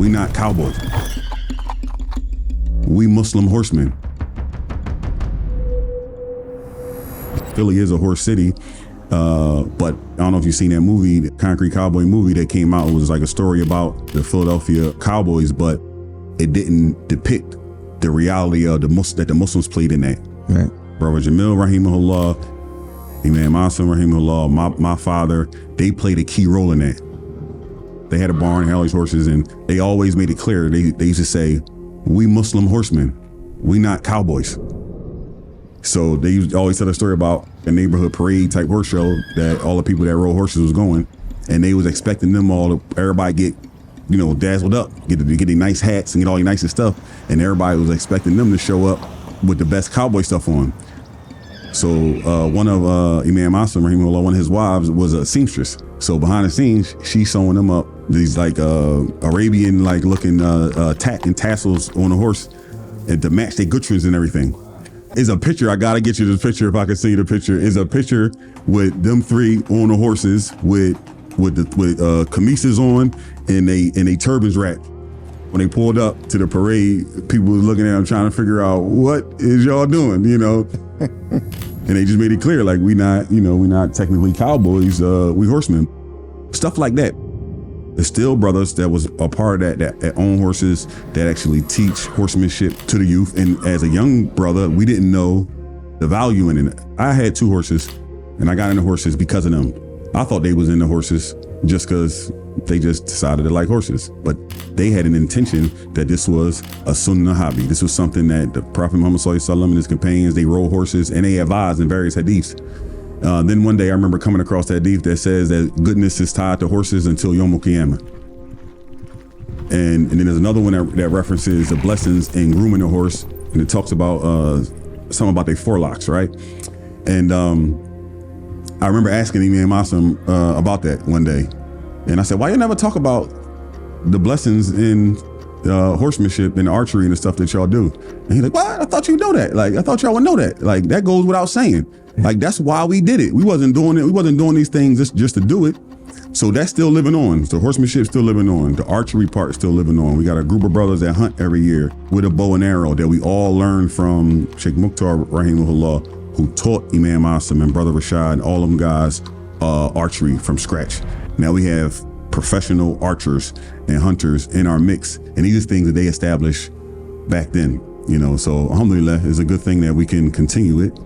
We not cowboys. We Muslim horsemen. Philly is a horse city, but I don't know if you've seen that movie, the Concrete Cowboy movie that came out. It was like a story about the Philadelphia Cowboys, but it didn't depict the reality of that the Muslims played in that. Right. Brother Jamil Rahimahullah, Imam Asim Rahimahullah, my father, they played a key role in that. They had a barn, had all these horses, and they always made it clear. They used to say, we Muslim horsemen, we not cowboys. So they used to always tell a story about a neighborhood parade type horse show that all the people that rode horses was going, and they was expecting them all, everybody get, dazzled up, get their nice hats and get all your nice stuff, and everybody was expecting them to show up with the best cowboy stuff on. So one of Imam Asim Rahimahullah, one of his wives was a seamstress. So behind the scenes, she's sewing them up these like Arabian like looking tack and tassels on a horse, and to match their gutrins and everything. Is a picture, I gotta get you this picture if I can see the picture. Is a picture with them three on the horses with camises on and they turbans wrapped. When they pulled up to the parade, people was looking at them trying to figure out what is y'all doing, And they just made it clear, like we not technically cowboys, we horsemen. Stuff like that. There's still brothers that was a part of that own horses, that actually teach horsemanship to the youth. And as a young brother, we didn't know the value in it. I had 2 horses, and I got into horses because of them. I thought they was into horses just because they just decided to like horses. But they had an intention that this was a sunnah hobby. This was something that the Prophet Muhammad SAW and his companions, they rode horses, and they advised in various hadiths. Then one day I remember coming across that hadith that says that goodness is tied to horses until Yom Qiyamah. And then there's another one that references the blessings in grooming a horse, and it talks about something about their forelocks, right? And I remember asking Imam Asim about that one day, and I said, "Why you never talk about the blessings in horsemanship and archery and the stuff that y'all do?" And he's like, "What? I thought you know that. Like, I thought y'all would know that. Like, that goes without saying. Like, that's why we did it. We wasn't doing it. We wasn't doing these things just to do it. So that's still living on. The horsemanship still living on. The archery part still living on. We got a group of brothers that hunt every year with a bow and arrow that we all learned from Sheikh Mukhtar Rahimahullah, who taught Imam Asim and Brother Rashad and all of them guys archery from scratch. Now we have professional archers and hunters in our mix, and these are things that they established back then. So alhamdulillah, it's a good thing that we can continue it.